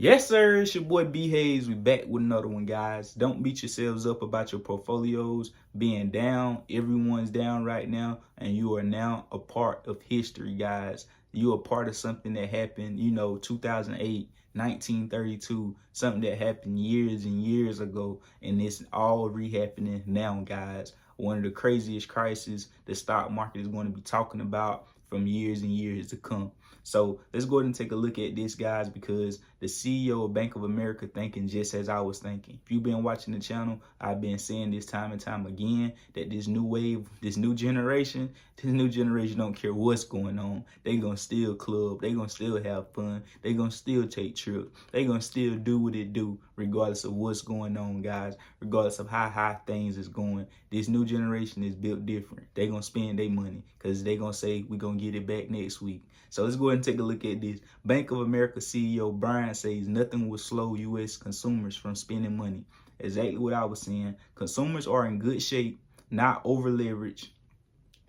Yes, sir. It's your boy B Hayes. We back with another one, guys. Don't beat yourselves up about your portfolios being down. Everyone's down right now, and you are now a part of history, guys. You are part of something that happened, 2008, 1932, something that happened years and years ago, and it's all re-happening now, guys. One of the craziest crises the stock market is going to be talking about from years and years to come. So let's go ahead and take a look at this, guys, because the CEO of Bank of America thinking just as I was thinking. If you've been watching the channel, I've been saying this time and time again that this new wave, this new generation don't care what's going on. They gonna still club. They gonna still have fun. They gonna still take trips. They gonna still do what it do, regardless of what's going on, guys. Regardless of how high things is going. This new generation is built different. They gonna spend their money because they gonna say we gonna get it back next week. So let's go ahead and take a look at this. Bank of America CEO Brian says nothing will slow U.S. consumers from spending money. Exactly what I was saying. Consumers are in good shape, not over leveraged.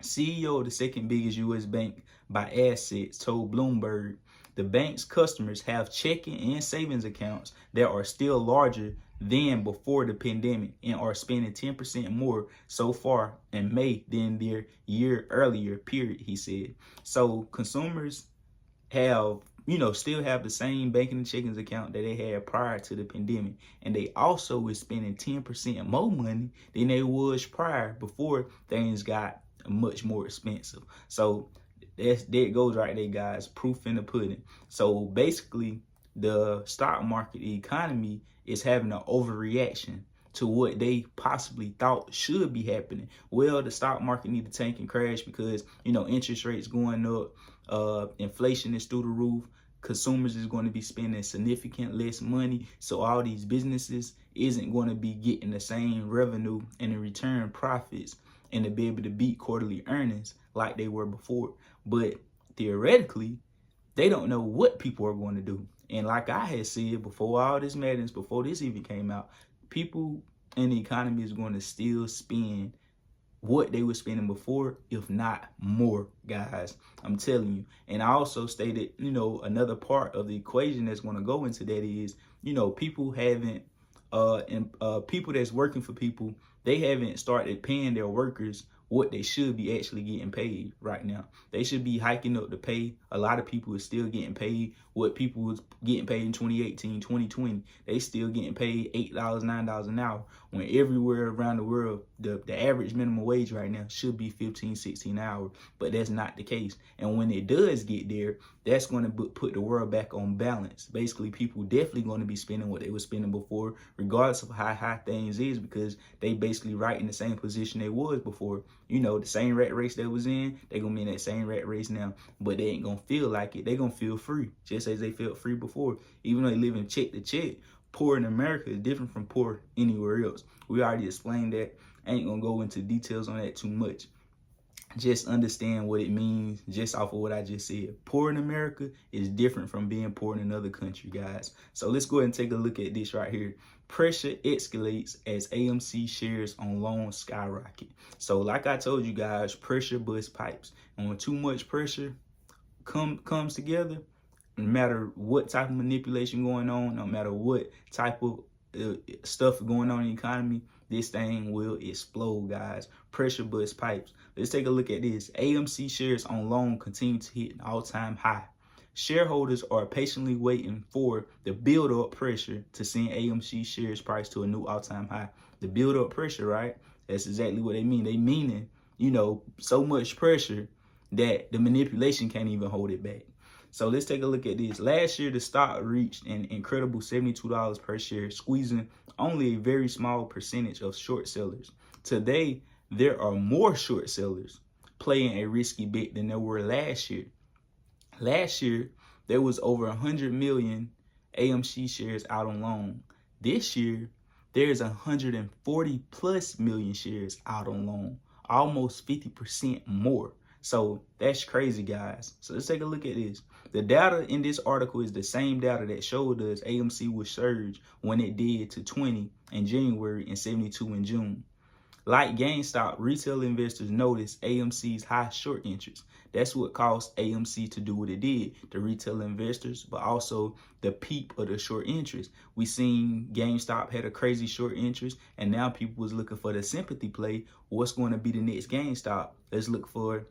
CEO of the second biggest U.S. bank by assets told Bloomberg the bank's customers have checking and savings accounts that are still larger than before the pandemic and are spending 10% more so far in May than their year earlier period, he said. So consumers have, still have the same banking and checkings account that they had prior to the pandemic. And they also is spending 10% more money than they was prior before things got much more expensive. So there it goes right there, guys. Proof in the pudding. So basically, the stock market economy is having an overreaction to what they possibly thought should be happening. Well, the stock market need to tank and crash because, interest rates going up, inflation is through the roof. Consumers is going to be spending significant less money. So all these businesses isn't going to be getting the same revenue and the return profits and to be able to beat quarterly earnings like they were before. But theoretically, they don't know what people are going to do. And like I had said before all this madness, before this even came out, people in the economy is going to still spend what they were spending before, if not more, guys. I'm telling you. And I also stated, another part of the equation that's going to go into that is, people haven't, people that's working for people, they haven't started paying their workers what they should be actually getting paid right now. They should be hiking up the pay. A lot of people are still getting paid what people was getting paid in 2018, 2020. They still getting paid $8, $9 an hour, when everywhere around the world, the average minimum wage right now should be 15, 16 an hour, but that's not the case. And when it does get there, that's going to put the world back on balance. Basically, people definitely going to be spending what they were spending before, regardless of how high things is, because they basically right in the same position they was before. The same rat race that was in, they gonna be in that same rat race now, but they ain't gonna feel like it. They gonna feel free, just as they felt free before. Even though they live in check to check, poor in America is different from poor anywhere else. We already explained that. I ain't gonna go into details on that too much. Just understand what it means just off of what I just said. Poor in America is different from being poor in another country, guys. So let's go ahead and take a look at this right here. Pressure escalates as AMC shares on loan skyrocket. So like I told you guys, pressure busts pipes. And when too much pressure comes together, no matter what type of manipulation going on, no matter what type of stuff going on in the economy, this thing will explode, guys. Pressure busts pipes. Let's take a look at this. AMC shares on loan continue to hit an all-time high. Shareholders are patiently waiting for the build-up pressure to send AMC shares price to a new all-time high. The build-up pressure, right? That's exactly what they mean. They meaning, so much pressure that the manipulation can't even hold it back. So let's take a look at this. Last year, the stock reached an incredible $72 per share, squeezing only a very small percentage of short sellers. Today, there are more short sellers playing a risky bet than there were last year. Last year, there was over 100 million AMC shares out on loan. This year, there's 140 plus million shares out on loan, almost 50% more. So that's crazy, guys. So let's take a look at this. The data in this article is the same data that showed us AMC would surge when it did to 20 in January and 72 in June. Like GameStop, retail investors noticed AMC's high short interest. That's what caused AMC to do what it did. The retail investors, but also the peep of the short interest. We seen GameStop had a crazy short interest, and now people was looking for the sympathy play. What's going to be the next GameStop? Let's look for,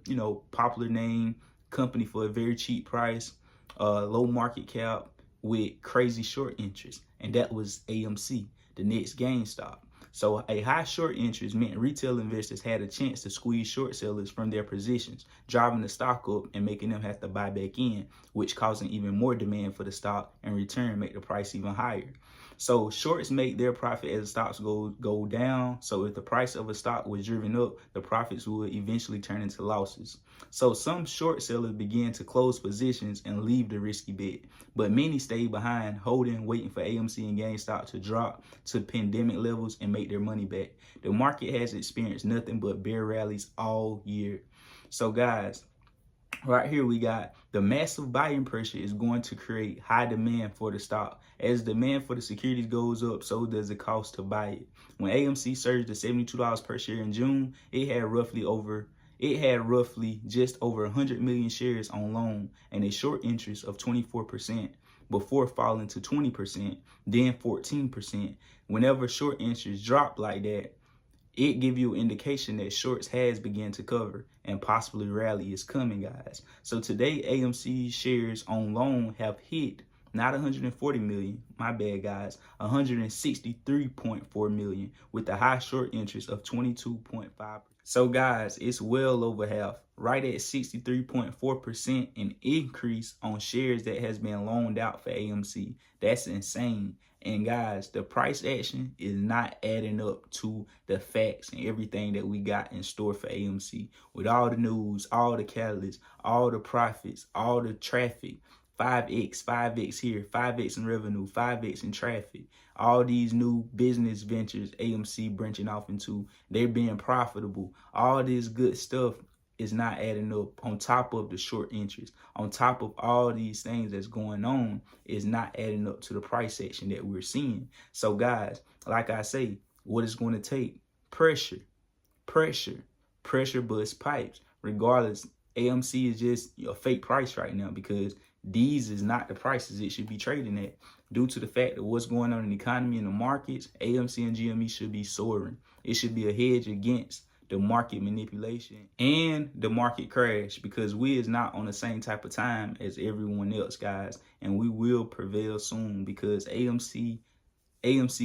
popular name company for a very cheap price, low market cap with crazy short interest. And that was AMC, the next GameStop. So a high short interest meant retail investors had a chance to squeeze short sellers from their positions, driving the stock up and making them have to buy back in, which causing even more demand for the stock and in return make the price even higher. So shorts make their profit as stocks go down. So if the price of a stock was driven up, the profits would eventually turn into losses. So some short sellers began to close positions and leave the risky bet, but many stayed behind, holding, waiting for AMC and GameStop to drop to pandemic levels and make their money back. The market has experienced nothing but bear rallies all year. So guys, right here we got the massive buying pressure is going to create high demand for the stock. As demand for the securities goes up, so does the cost to buy it. When AMC surged to $72 per share in June, it had roughly just over 100 million shares on loan and a short interest of 24%. Before falling to 20%, then 14%. Whenever short interest drop like that, it give you an indication that shorts has begun to cover and possibly rally is coming, guys. So today, AMC shares on loan have hit not 140 million, my bad, guys, 163.4 million with a high short interest of 22.5%. So guys, it's well over half, right at 63.4%, an increase on shares that has been loaned out for AMC. That's insane. And guys, the price action is not adding up to the facts and everything that we got in store for AMC. With all the news, all the catalysts, all the profits, all the traffic, 5x here, 5x in revenue, 5x in traffic. All these new business ventures AMC branching off into, they're being profitable. All this good stuff is not adding up on top of the short interest. On top of all these things that's going on is not adding up to the price action that we're seeing. So guys, like I say, what it's going to take? Pressure busts pipes. Regardless, AMC is just a fake price right now because these is not the prices it should be trading at. Due to the fact that what's going on in the economy and the markets, AMC and GME should be soaring. It should be a hedge against the market manipulation and the market crash, because we is not on the same type of time as everyone else, guys, and we will prevail soon because AMC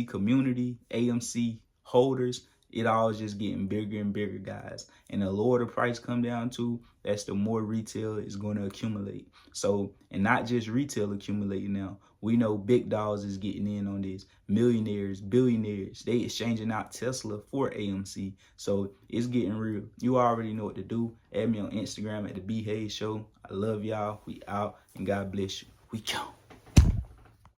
community, AMC holders, it all is just getting bigger and bigger, guys. And the lower the price come down to, that's the more retail is going to accumulate. So, and not just retail accumulating now. We know big dogs is getting in on this. Millionaires, billionaires, they exchanging out Tesla for AMC. So it's getting real. You already know what to do. Add me on Instagram at The B Hayes Show. I love y'all. We out, and God bless you. We go.